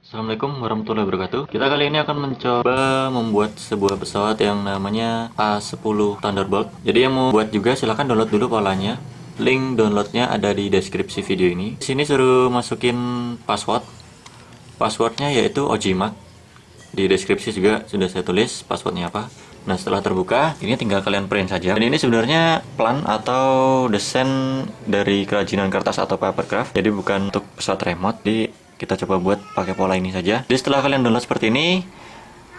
Assalamualaikum warahmatullahi wabarakatuh. Kita kali ini akan mencoba membuat sebuah pesawat yang namanya A10 Thunderbolt. Jadi yang mau buat juga silahkan download dulu polanya. Link downloadnya ada di deskripsi video ini. Di sini suruh masukin password. Passwordnya yaitu Ojimak. Di deskripsi juga sudah saya tulis passwordnya apa. Nah, setelah terbuka, ini tinggal kalian print saja. Dan ini sebenarnya plan atau desain dari kerajinan kertas atau papercraft. Jadi bukan untuk pesawat remote. Jadi kita coba buat pakai pola ini saja. Jadi setelah kalian download seperti ini,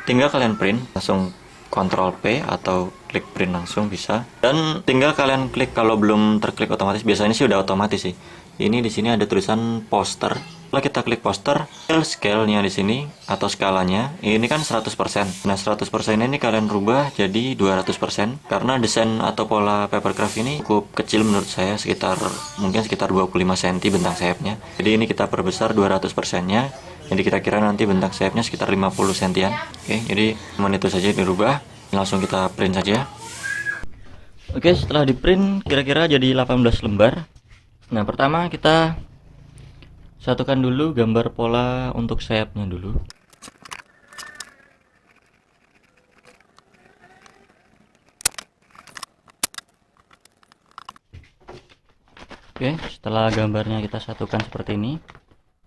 tinggal kalian print, langsung Ctrl P atau klik print langsung bisa. Dan tinggal kalian klik, kalau belum terklik otomatis, biasanya sih udah otomatis sih. Ini di sini ada tulisan poster. Setelah kita klik poster, scale-nya di sini atau skalanya ini kan 100%. Nah, 100% ini kalian rubah jadi 200% karena desain atau pola papercraft ini cukup kecil menurut saya, mungkin sekitar 25 cm bentang sayapnya. Jadi ini kita perbesar 200%-nya. Jadi kira-kira nanti bentang sayapnya sekitar 50 sentian. Oke, jadi cuman itu saja dirubah. Langsung kita print saja. Oke, setelah di print kira-kira jadi 18 lembar. Nah, pertama kita satukan dulu gambar pola untuk sayapnya dulu. Oke, setelah gambarnya kita satukan seperti ini,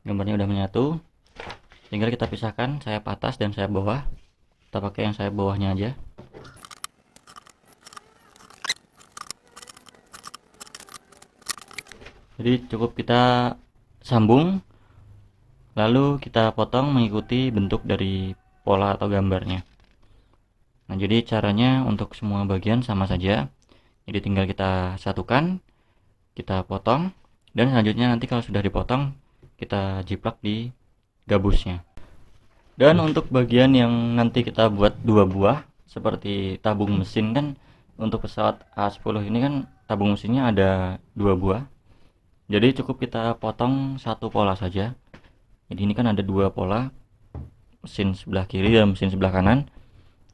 gambarnya udah menyatu. Tinggal kita pisahkan sayap atas dan sayap bawah. Kita pakai yang sayap bawahnya aja. Jadi cukup kita sambung, lalu kita potong mengikuti bentuk dari pola atau gambarnya. Nah, jadi caranya untuk semua bagian sama saja. Jadi tinggal kita satukan, kita potong, dan selanjutnya nanti kalau sudah dipotong, kita jiplak di gabusnya. Dan untuk bagian yang nanti kita buat dua buah, seperti tabung mesin kan, untuk pesawat A10 ini kan tabung mesinnya ada dua buah. Jadi cukup kita potong satu pola saja. Jadi ini kan ada dua pola, mesin sebelah kiri dan mesin sebelah kanan.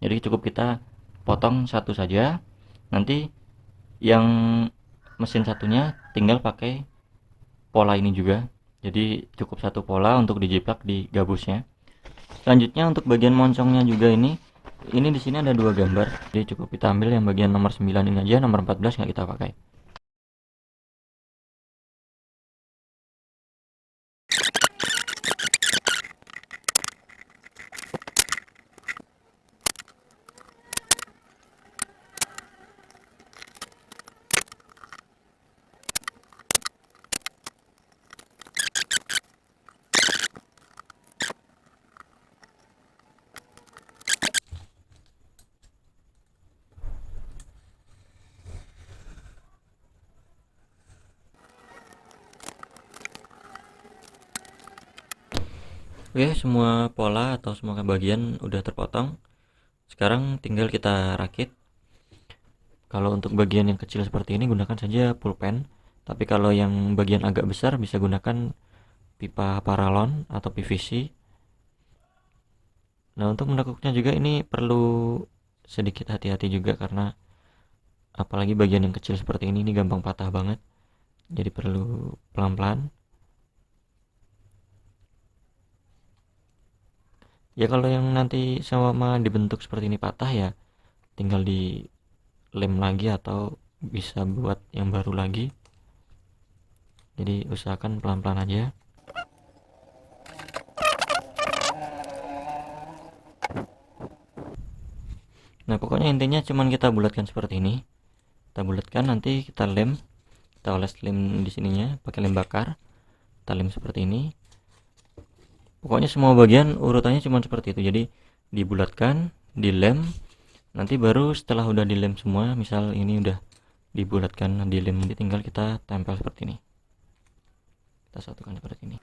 Jadi cukup kita potong satu saja. Nanti yang mesin satunya tinggal pakai pola ini juga. Jadi cukup satu pola untuk dijiplak di gabusnya. Selanjutnya untuk bagian moncongnya juga ini di sini ada dua gambar. Jadi cukup kita ambil yang bagian nomor 9 ini aja, nomor 14 nggak kita pakai. Oke, semua pola atau semua bagian udah terpotong. Sekarang tinggal kita rakit. Kalau untuk bagian yang kecil seperti ini gunakan saja pulpen. Tapi kalau yang bagian agak besar bisa gunakan pipa paralon atau PVC. Nah, untuk menekuknya juga ini perlu sedikit hati-hati juga karena apalagi bagian yang kecil seperti ini gampang patah banget. Jadi perlu pelan-pelan. Ya kalau yang nanti sama dibentuk seperti ini patah ya tinggal di lem lagi atau bisa buat yang baru lagi. Jadi usahakan pelan-pelan aja. Nah, pokoknya intinya cuman kita bulatkan seperti ini. Kita bulatkan, nanti kita lem. Kita oles lem di sininya pakai lem bakar. Kita lem seperti ini. Pokoknya semua bagian urutannya cuma seperti itu. Jadi dibulatkan, dilem. Nanti baru setelah udah dilem semua, misal ini udah dibulatkan, dilem, nanti tinggal kita tempel seperti ini. Kita satukan seperti ini.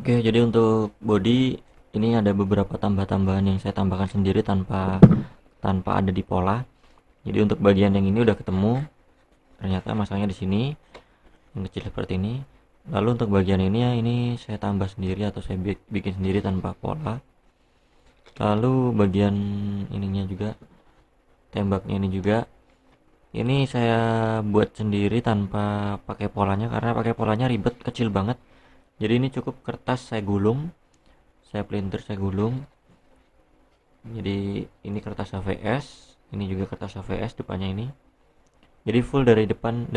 Oke, jadi untuk body ini ada beberapa tambah-tambahan yang saya tambahkan sendiri tanpa tanpa ada di pola. Jadi untuk bagian yang ini udah ketemu, ternyata masangnya di sini yang kecil seperti ini. Lalu untuk bagian ini ya ini saya tambah sendiri atau saya bikin sendiri tanpa pola. Lalu bagian ininya juga, tembaknya ini juga, ini saya buat sendiri tanpa pakai polanya karena pakai polanya ribet, kecil banget. Jadi ini cukup kertas saya gulung, saya printer, saya gulung. Jadi ini kertas HVS, ini juga kertas HVS depannya ini. Jadi full dari depan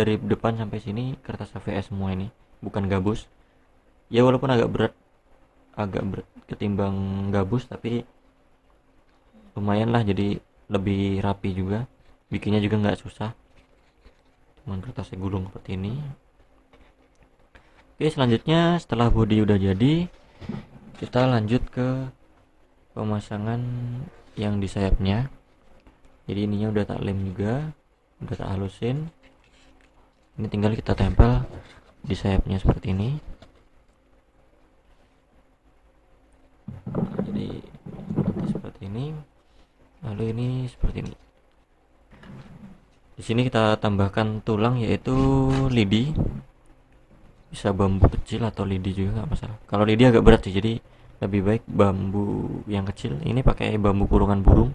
sampai sini kertas HVS semua ini, bukan gabus. Ya walaupun agak berat ketimbang gabus, tapi lumayan lah, jadi lebih rapi juga. Bikinnya juga nggak susah, cuman kertasnya gulung seperti ini. Oke, selanjutnya setelah body udah jadi, kita lanjut ke pemasangan yang di sayapnya. Jadi ininya udah tak lem juga, udah tak halusin. Ini tinggal kita tempel di sayapnya seperti ini. Jadi nanti seperti ini, lalu ini seperti ini. Di sini kita tambahkan tulang yaitu lidi, bisa bambu kecil atau lidi juga nggak masalah. Kalau lidi agak berat sih, jadi lebih baik bambu yang kecil. Ini pakai bambu kurungan burung.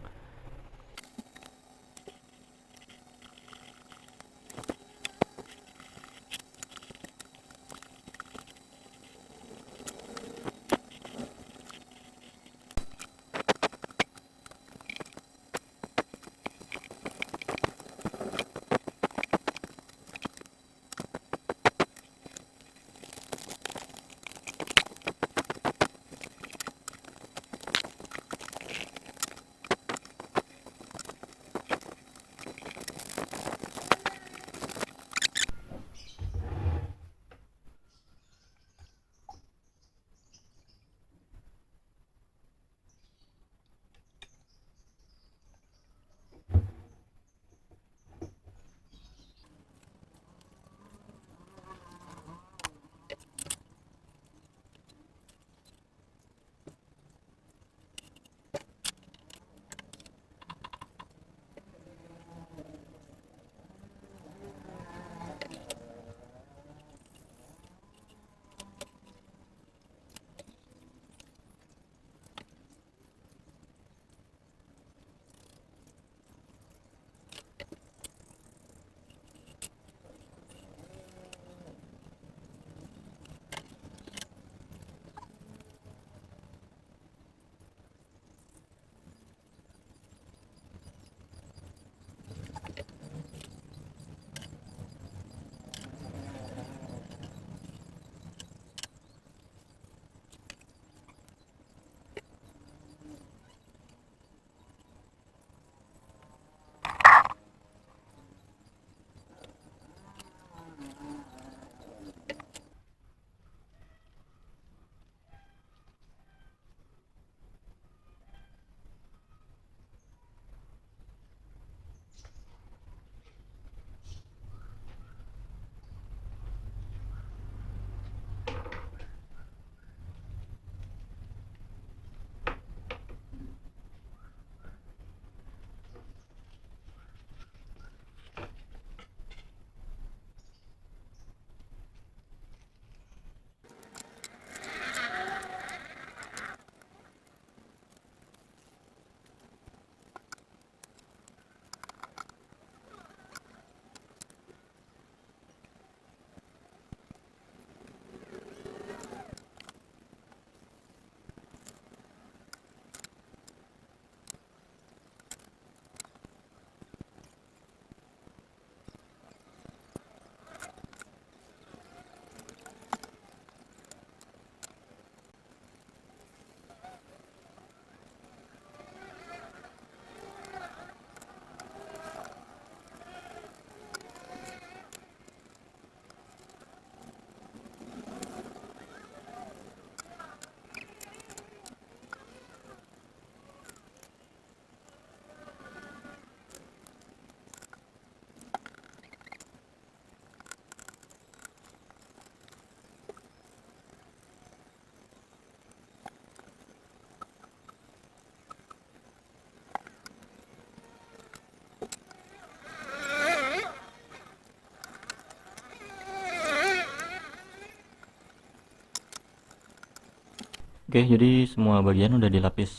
Oke, jadi semua bagian udah dilapis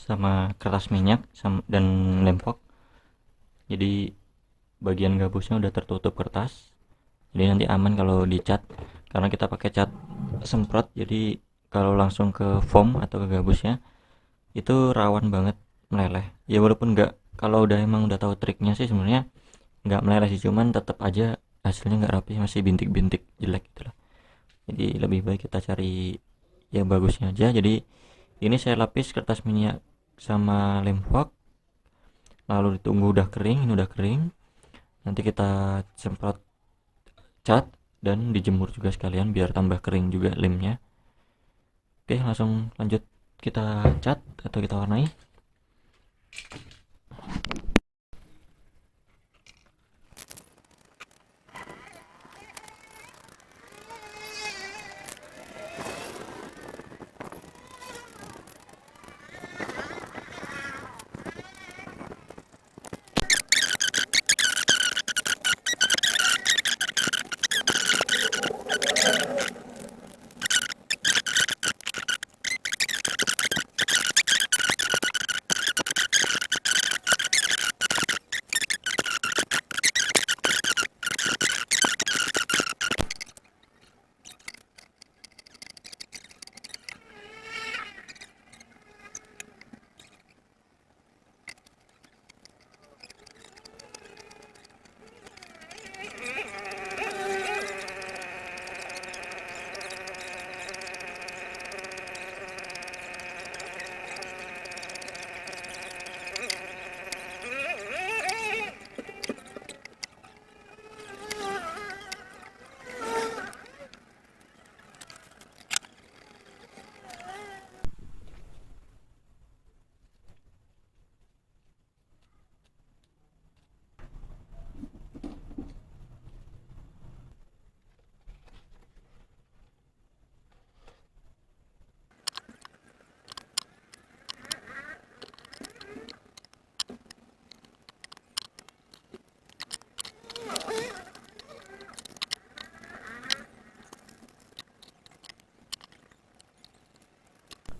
sama kertas minyak dan lem fox. Jadi bagian gabusnya udah tertutup kertas. Jadi nanti aman kalau dicat karena kita pakai cat semprot. Jadi kalau langsung ke foam atau ke gabusnya itu rawan banget meleleh. Ya walaupun nggak, kalau udah emang udah tahu triknya sih sebenarnya nggak meleleh sih, cuman tetap aja hasilnya nggak rapi, masih bintik-bintik jelek gitu lah. Jadi lebih baik kita cari yang bagusnya aja. Jadi ini saya lapis kertas minyak sama lem fox, lalu ditunggu udah kering. Ini udah kering, nanti kita semprot cat dan dijemur juga sekalian biar tambah kering juga lemnya. Oke, langsung lanjut kita cat atau kita warnai.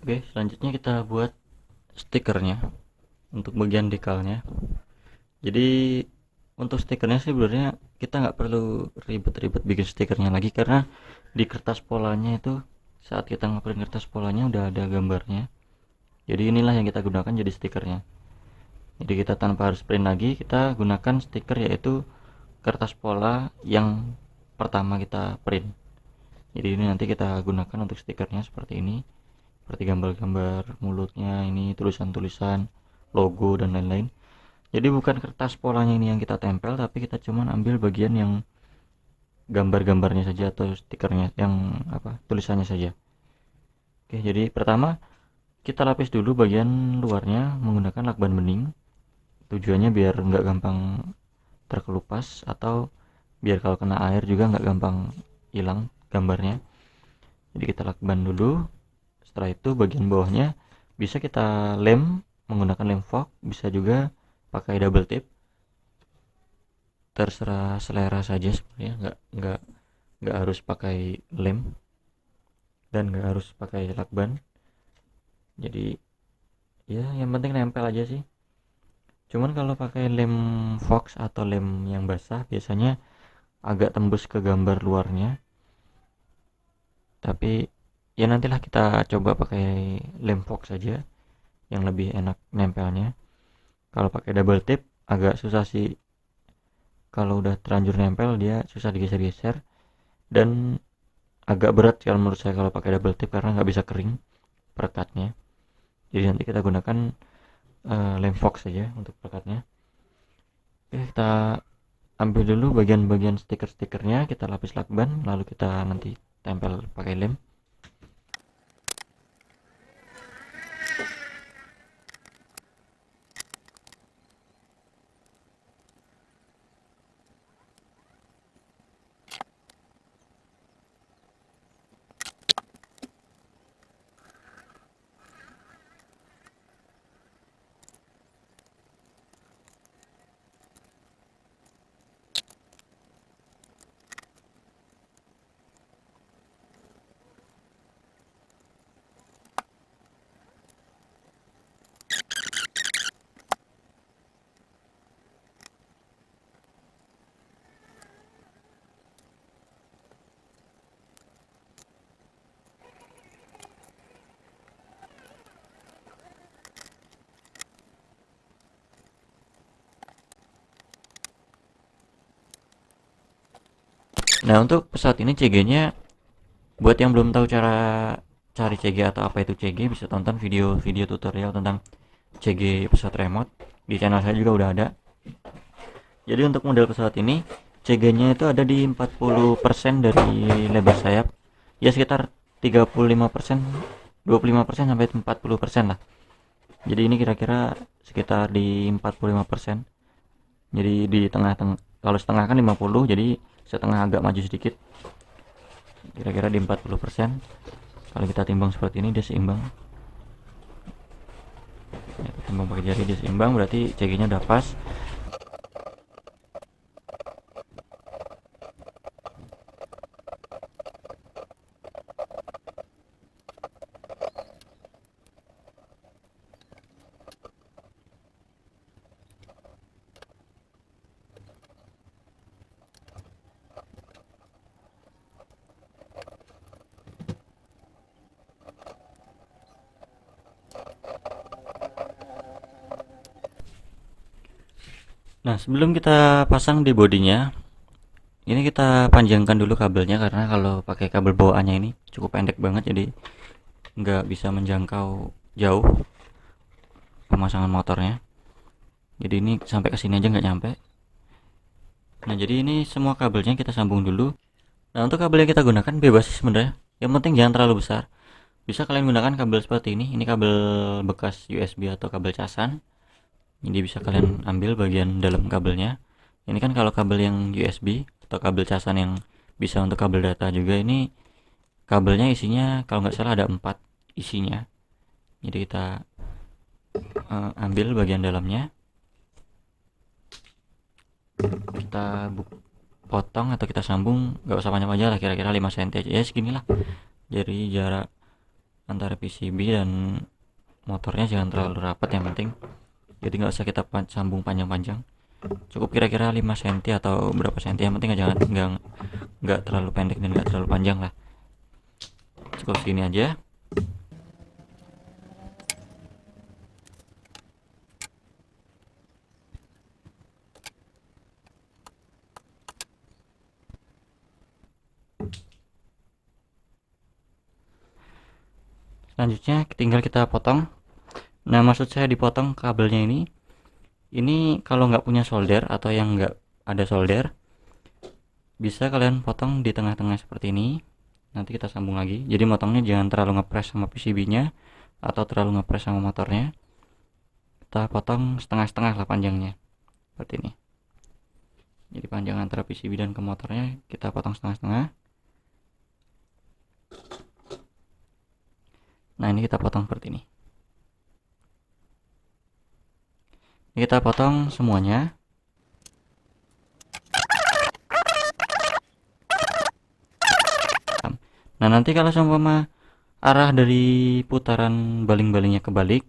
Oke, selanjutnya kita buat stikernya untuk bagian dekalnya. Jadi untuk stikernya sih sebenarnya kita nggak perlu ribet-ribet bikin stikernya lagi, karena di kertas polanya itu saat kita ngeprint kertas polanya udah ada gambarnya. Jadi inilah yang kita gunakan jadi stikernya. Jadi kita tanpa harus print lagi, kita gunakan stiker yaitu kertas pola yang pertama kita print. Jadi ini nanti kita gunakan untuk stikernya seperti ini, seperti gambar-gambar mulutnya, ini tulisan-tulisan, logo dan lain-lain. Jadi bukan kertas polanya ini yang kita tempel, tapi kita cuman ambil bagian yang gambar-gambarnya saja atau stikernya yang tulisannya saja. Oke, jadi pertama kita lapis dulu bagian luarnya menggunakan lakban bening. Tujuannya biar nggak gampang terkelupas, atau biar kalau kena air juga nggak gampang hilang gambarnya. Jadi kita lakban dulu. Setelah itu bagian bawahnya bisa kita lem menggunakan lem fox, bisa juga pakai double tip, terserah selera saja sebenarnya. Nggak harus pakai lem dan nggak harus pakai lakban. Jadi ya yang penting nempel aja sih. Cuman kalau pakai lem fox atau lem yang basah biasanya agak tembus ke gambar luarnya. Tapi ya nantilah kita coba pakai lem fox saja yang lebih enak nempelnya. Kalau pakai double tip agak susah sih, kalau udah terlanjur nempel dia susah digeser-geser, dan agak berat kalau menurut saya kalau pakai double tip karena nggak bisa kering perekatnya. Jadi nanti kita gunakan lem fox saja untuk perekatnya. Oke, kita ambil dulu bagian-bagian stiker-stikernya, kita lapis lakban, lalu kita nanti tempel pakai lem. Nah, untuk pesawat ini CG-nya, buat yang belum tahu cara cari CG atau apa itu CG, bisa tonton video-video tutorial tentang CG pesawat remote. Di channel saya juga udah ada. Jadi untuk model pesawat ini, CG-nya itu ada di 40% dari lebar sayap. Ya sekitar 35%, 25% sampai 40% lah. Jadi ini kira-kira sekitar di 45%. Jadi di tengah-tengah, kalau setengah kan 50, jadi setengah agak maju sedikit. Kira-kira di 40%. Kalau kita timbang seperti ini dia seimbang. Ya, timbang pakai jari dia seimbang, berarti CG-nya udah pas. Nah, sebelum kita pasang di bodinya, ini kita panjangkan dulu kabelnya karena kalau pakai kabel bawaannya ini cukup pendek banget, jadi nggak bisa menjangkau jauh pemasangan motornya. Jadi ini sampai ke sini aja nggak nyampe. Nah, jadi ini semua kabelnya kita sambung dulu. Nah, untuk kabel yang kita gunakan bebas sih sebenarnya. Yang penting jangan terlalu besar. Bisa kalian gunakan kabel seperti ini. Ini kabel bekas USB atau kabel casan. Jadi bisa kalian ambil bagian dalam kabelnya. Ini kan kalau kabel yang USB atau kabel casan yang bisa untuk kabel data juga, ini kabelnya isinya kalau nggak salah ada 4 isinya. Jadi kita ambil bagian dalamnya, kita potong atau kita sambung, nggak usah panjang-panjang lah, kira-kira 5 cm aja ya, seginilah. Jadi jarak antara PCB dan motornya jangan terlalu rapat, yang penting jadi nggak usah kita sambung panjang-panjang, cukup kira-kira 5 cm atau berapa cm, yang penting jangan nggak terlalu pendek dan nggak terlalu panjang lah, cukup segini aja. Selanjutnya tinggal kita potong. Nah, maksud saya dipotong kabelnya ini kalau nggak punya solder atau yang nggak ada solder, bisa kalian potong di tengah-tengah seperti ini. Nanti kita sambung lagi. Jadi motongnya jangan terlalu ngepres sama PCB-nya atau terlalu ngepres sama motornya. Kita potong setengah-setengah lah panjangnya, seperti ini. Jadi panjang antara PCB dan ke motornya kita potong setengah-setengah. Nah, ini kita potong seperti ini. Ini kita potong semuanya. Nah, nanti kalau seumpama arah dari putaran baling-balingnya kebalik,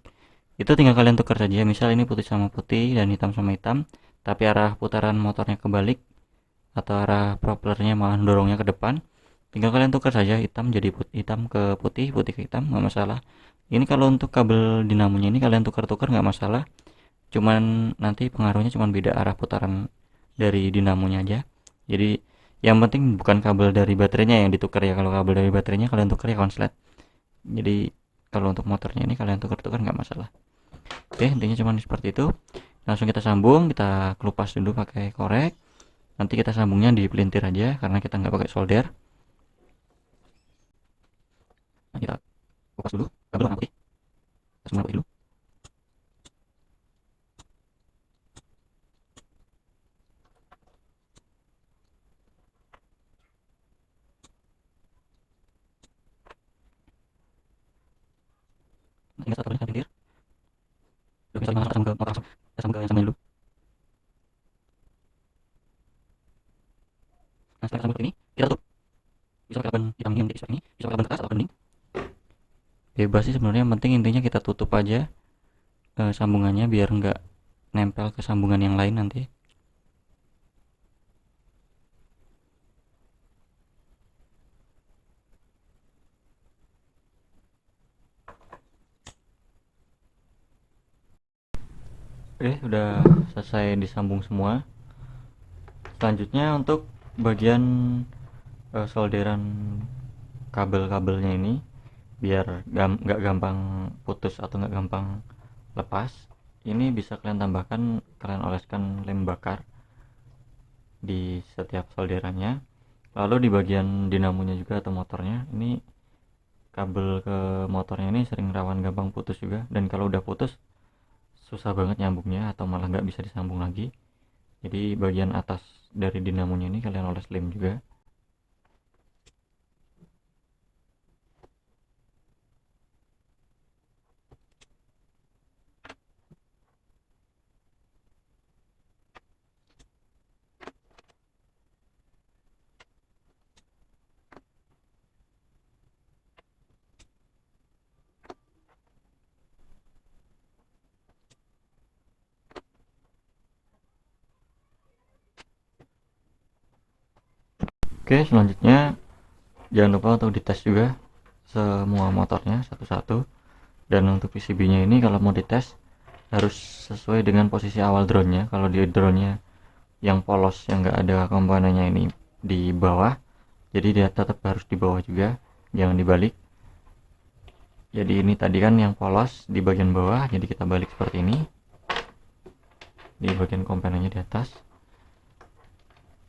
itu tinggal kalian tukar saja. Misal ini putih sama putih dan hitam sama hitam, tapi arah putaran motornya kebalik atau arah propellernya malah dorongnya ke depan, tinggal kalian tukar saja, hitam jadi hitam ke putih, putih ke hitam, nggak masalah. Ini kalau untuk kabel dinamonya ini kalian tukar-tukar nggak masalah, cuman nanti pengaruhnya cuman beda arah putaran dari dinamonya aja. Jadi yang penting bukan kabel dari baterainya yang ditukar ya. Kalau kabel dari baterainya kalian tukar ya konslet. Jadi kalau untuk motornya ini kalian tukar-tukar nggak masalah. Oke, intinya cuman seperti itu. Langsung kita sambung, kita kelupas dulu pakai korek. Nanti kita sambungnya di pelintir aja karena kita nggak pakai solder. Nah, kita kupas dulu kabel warna putih. Kita semua putih dulu. Nah, ingat satu kabelnya kita pelintir. Udah bisa langsung ke motor langsung. Kita sambung ke yang samanya dulu. Nah, setelah kita sambung seperti ini, kita tutup. Bisa pakai laban hitam yang seperti ini, bisa pakai laban kertas atau laban bening. Bebas sih sebenarnya, yang penting intinya kita tutup aja sambungannya biar nggak nempel ke sambungan yang lain nanti. Oke, udah selesai disambung semua. Selanjutnya untuk bagian solderan kabel-kabelnya ini biar nggak gampang putus atau nggak gampang lepas. Ini bisa kalian tambahkan, kalian oleskan lem bakar di setiap solderannya. Lalu di bagian dinamonya juga atau motornya, ini kabel ke motornya ini sering rawan gampang putus juga, dan kalau udah putus susah banget nyambungnya atau malah nggak bisa disambung lagi. Jadi bagian atas dari dinamonya ini kalian oles lem juga. Oke, selanjutnya jangan lupa untuk dites juga semua motornya satu-satu. Dan untuk PCB-nya ini kalau mau dites harus sesuai dengan posisi awal drone-nya. Kalau di drone-nya yang polos, yang nggak ada komponennya ini di bawah, jadi dia tetap harus di bawah juga, jangan dibalik. Jadi ini tadi kan yang polos di bagian bawah, jadi kita balik seperti ini, di bagian komponennya di atas.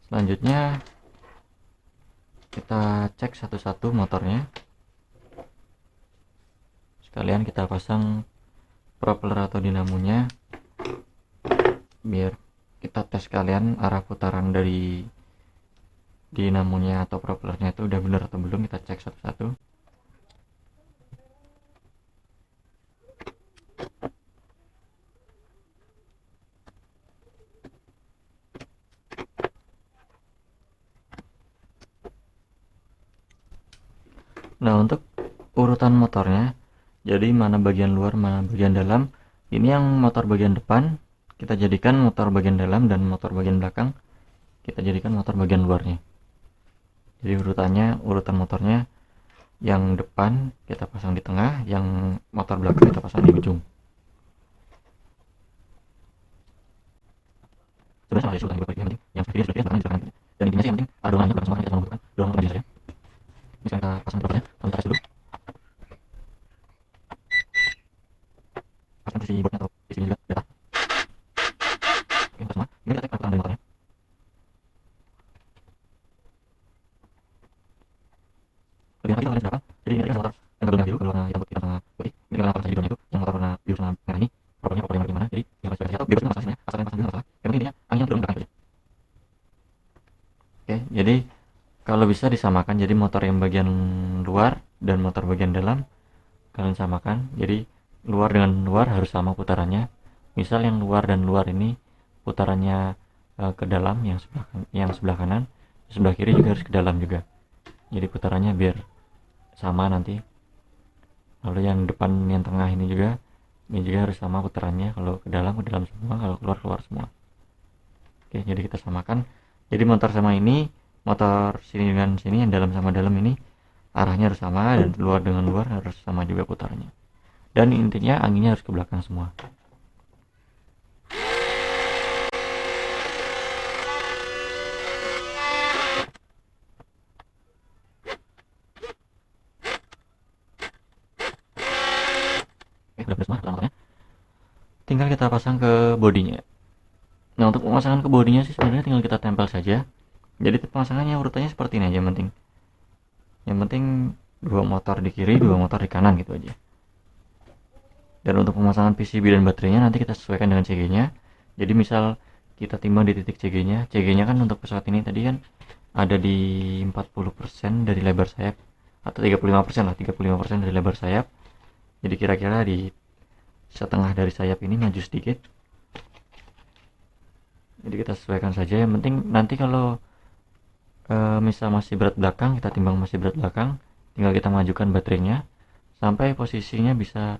Selanjutnya kita cek satu-satu motornya, sekalian kita pasang propeller atau dinamonya, biar kita tes kalian arah putaran dari dinamonya atau propellernya itu udah bener atau belum. Kita cek satu-satu. Nah, untuk urutan motornya, jadi mana bagian luar mana bagian dalam, ini yang motor bagian depan kita jadikan motor bagian dalam, dan motor bagian belakang kita jadikan motor bagian luarnya. Jadi urutan motornya, yang depan kita pasang di tengah, yang motor belakang kita pasang di ujung. Sebenarnya sama aja urutan yang penting yang kiri sudah belakang belakang, dan intinya sih yang penting ada dorongannya, bukan semua kita sama bukan dorong motor biasa ya. Ini sekarang kita pasang propernya, kita tes dulu pasang sisi boardnya atau sisinya juga data. Oke, udah semua. Ini kita cek putaran dari motornya. Lebih enak lagi kalau kalian berapa, jadi ini tadi kan motor yang kabelnya biru, kalau warna hitam putih sama putih, ini kalau pasang sisi drone itu yang motor warna biru sama merah ini propernya proper yang mana, jadi yang harus atau bebas masalah sebenarnya, asal kalian pasang dulu masalah, yang penting intinya angin yang turun ke belakang aja. Oke, jadi kalau bisa disamakan, jadi motor yang bagian luar dan motor bagian dalam kalian samakan. Jadi luar dengan luar harus sama putarannya. Misal yang luar dan luar ini putarannya ke dalam, yang sebelah kanan, sebelah kiri juga harus ke dalam juga. Jadi putarannya biar sama nanti. Lalu yang depan, yang tengah ini juga harus sama putarannya. Kalau ke dalam semua, kalau keluar keluar semua. Oke, jadi kita samakan. Jadi motor sama ini, motor sini dengan sini, yang dalam sama dalam ini arahnya harus sama, dan luar dengan luar harus sama juga putarannya. Dan intinya anginnya harus ke belakang semua. Oke, udah semua motornya. Tinggal kita pasang ke bodinya. Nah, untuk pemasangan ke bodinya sih sebenarnya tinggal kita tempel saja. Jadi pemasangannya urutannya seperti ini aja, yang penting 2 motor di kiri, 2 motor di kanan gitu aja. Dan untuk pemasangan PCB dan baterainya nanti kita sesuaikan dengan CG-nya. Jadi misal kita timbang di titik CG-nya. CG-nya kan untuk pesawat ini tadi kan ada di 40% dari lebar sayap, atau 35% lah, 35% dari lebar sayap. Jadi kira-kira di setengah dari sayap ini maju sedikit. Jadi kita sesuaikan saja. Yang penting nanti kalau misal masih berat belakang, kita timbang masih berat belakang, tinggal kita majukan baterainya sampai posisinya bisa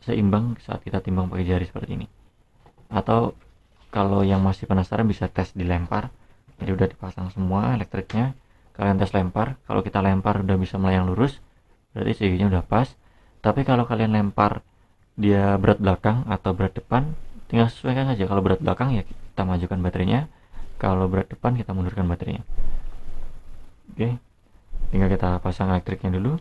seimbang saat kita timbang pakai jari seperti ini. Atau kalau yang masih penasaran bisa tes dilempar. Jadi udah dipasang semua elektriknya, kalian tes lempar. Kalau kita lempar udah bisa melayang lurus, berarti CG-nya udah pas. Tapi kalau kalian lempar dia berat belakang atau berat depan, tinggal sesuaikan aja. Kalau berat belakang ya kita majukan baterainya, kalau berat depan kita mundurkan baterainya. Oke, tinggal kita pasang elektriknya dulu.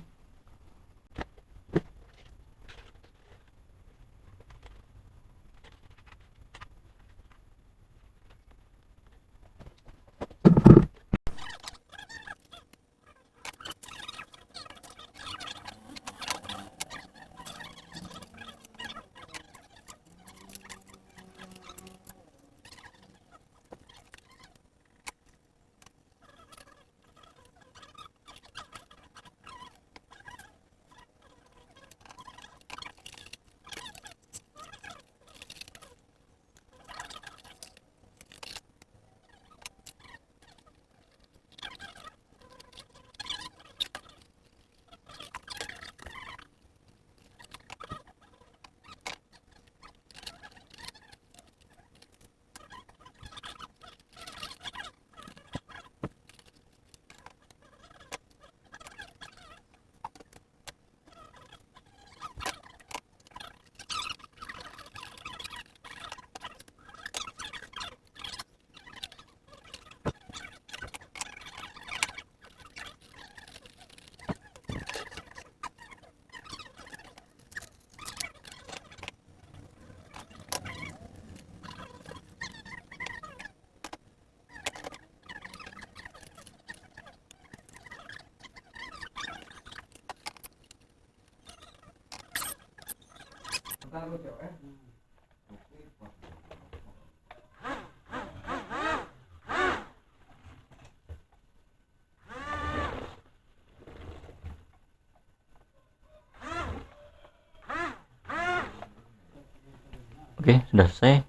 Oke, sudah selesai.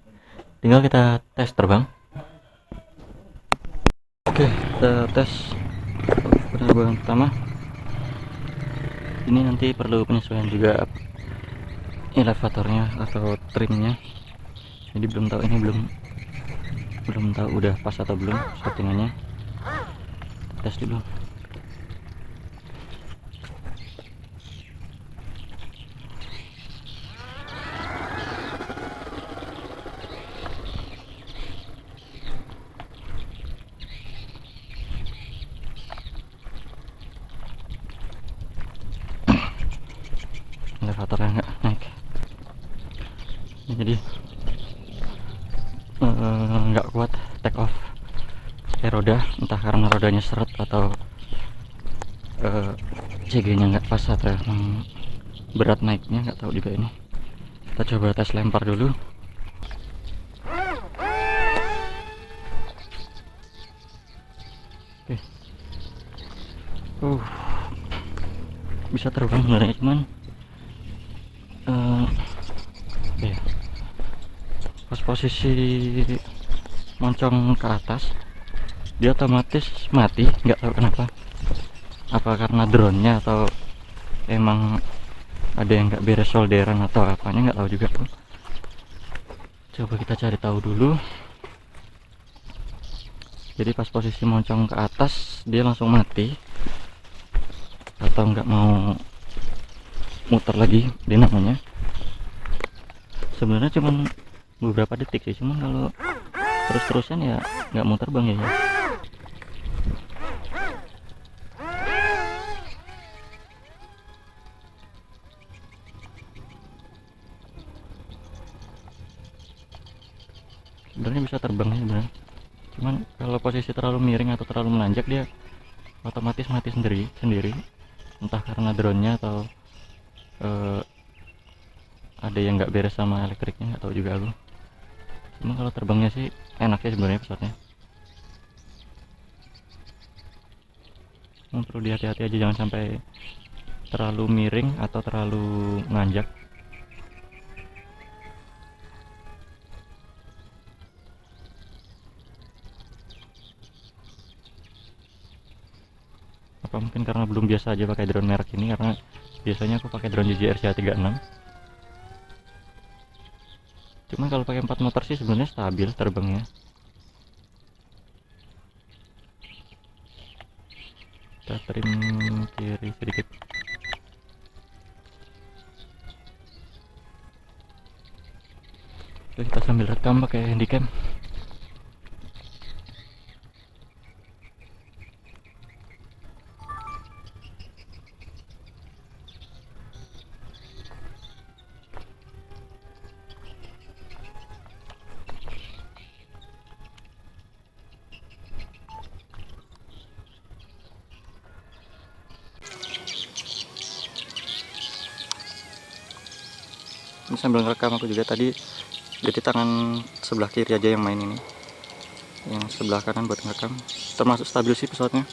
Tinggal kita tes terbang. Oke, kita tes penerbangan pertama. Ini nanti perlu penyesuaian juga elevatornya atau trimnya. Jadi belum tahu ini belum tahu udah pas atau belum settingannya. Tes dulu. Elevatornya nggak naik, jadi nggak kuat take off roda, entah karena rodanya seret atau CG nya nggak pas atau emang berat naiknya, nggak tahu juga ini. Kita coba tes lempar dulu. Oke. Bisa terbang sebenarnya, cuman ya, pas posisi moncong ke atas dia otomatis mati, nggak tahu kenapa, apa karena drone-nya atau emang ada yang nggak beres solderan atau apanya, nggak tahu juga tuh. Coba kita cari tahu dulu. Jadi pas posisi moncong ke atas dia langsung mati atau nggak mau muter lagi dinamonya. Sebenarnya cuman beberapa detik sih, cuman kalau terus-terusan ya nggak mau terbang ya. Sebenarnya bisa terbang ya sebenarnya, cuman kalau posisi terlalu miring atau terlalu menanjak dia otomatis mati sendiri, entah karena drone-nya atau ada yang nggak beres sama elektriknya, nggak tahu juga aku. Cuma kalau terbangnya sih enak ya sebenarnya pesawatnya. Perlu dihati-hati aja, jangan sampai terlalu miring atau terlalu menanjak. Apa mungkin karena belum biasa aja pakai drone merek ini, karena biasanya aku pakai drone DJI RCA36. Cuman kalau pakai 4 motor sih sebenarnya stabil terbangnya. Kita trim kiri sedikit. Oke, kita sambil rekam pakai handycam. sambil ngerekam aku juga tadi. Jadi tangan sebelah kiri aja yang main ini, yang sebelah kanan buat ngerekam. Termasuk stabil sih pesawatnya.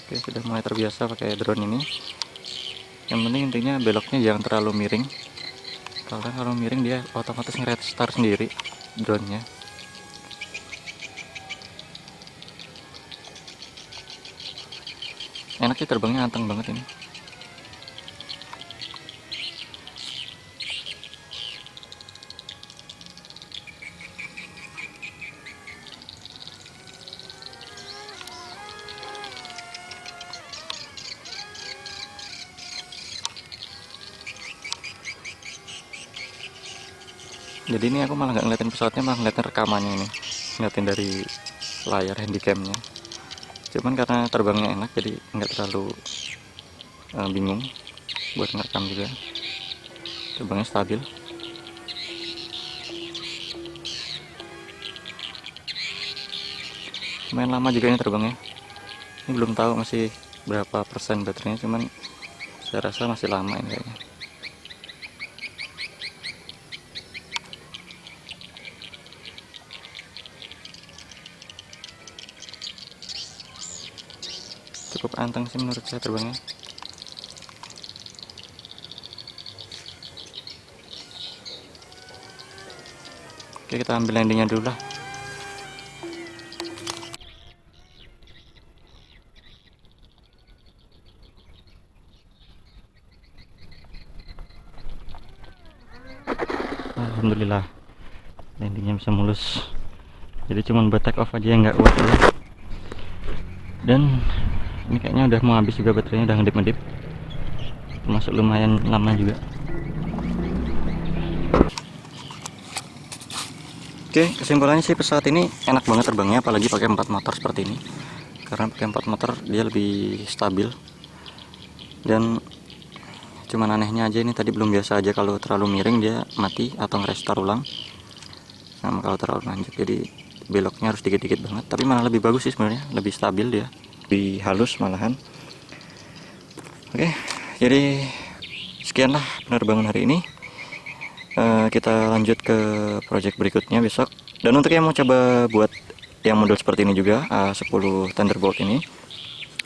Oke, sudah mulai terbiasa pakai drone ini. Yang penting intinya beloknya jangan terlalu miring, karena kalau miring dia otomatis nge-restart sendiri drone-nya. Enak sih terbangnya, anteng banget ini. Jadi ini aku malah nggak ngeliatin pesawatnya, malah ngeliatin rekamannya ini, ngeliatin dari layar handycamnya. Cuman karena terbangnya enak jadi nggak terlalu bingung buat ngerekam juga. Terbangnya stabil. Lumayan lama juga ini terbangnya. Ini belum tahu masih berapa persen baterainya, cuman saya rasa masih lama ini kayaknya. Cukup anteng sih menurut saya terbangnya. Oke, kita ambil landingnya dulu lah. Alhamdulillah landingnya bisa mulus. Jadi cuman buat take off aja yang nggak kuat ya. Dan ini kayaknya udah mau habis juga baterainya, udah ngedip-ngedip, termasuk lumayan lama juga. Oke, kesimpulannya sih pesawat ini enak banget terbangnya, apalagi pakai 4 motor seperti ini. Karena pakai 4 motor dia lebih stabil. Dan cuman anehnya aja ini tadi belum biasa aja, kalau terlalu miring dia mati atau nge-restart ulang. Sama kalau terlalu lanjut, jadi beloknya harus dikit-dikit banget. Tapi malah lebih bagus sih sebenarnya, lebih stabil dia, lebih halus malahan. Oke, jadi sekianlah penerbangan hari ini. Kita lanjut ke project berikutnya besok. Dan untuk yang mau coba buat yang model seperti ini juga, A10 Thunderbolt ini,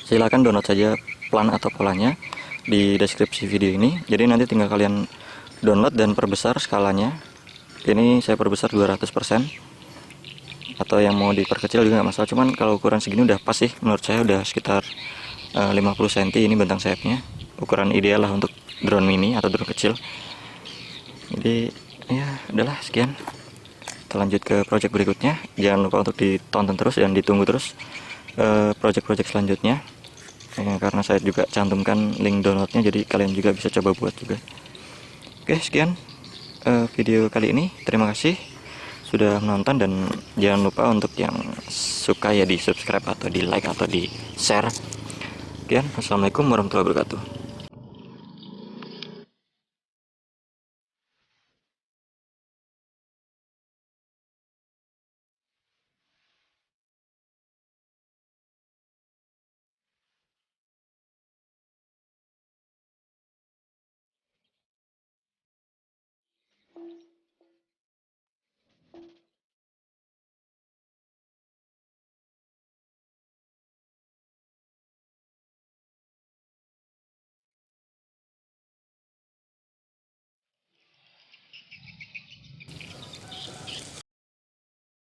silahkan download saja plan atau polanya di deskripsi video ini. Jadi nanti tinggal kalian download dan perbesar skalanya. Ini saya perbesar 200%, atau yang mau diperkecil juga nggak masalah. Cuman kalau ukuran segini udah pas sih menurut saya, udah sekitar 50 cm ini bentang sayapnya. Ukuran ideal lah untuk drone mini atau drone kecil. Jadi ya udahlah, sekian. Kita lanjut ke project berikutnya. Jangan lupa untuk ditonton terus dan ditunggu terus project-project selanjutnya, karena saya juga cantumkan link downloadnya, jadi kalian juga bisa coba buat juga. Oke, sekian video kali ini. Terima kasih sudah menonton, dan jangan lupa untuk yang suka ya di subscribe atau di like atau di share. Sekian, assalamualaikum warahmatullahi wabarakatuh.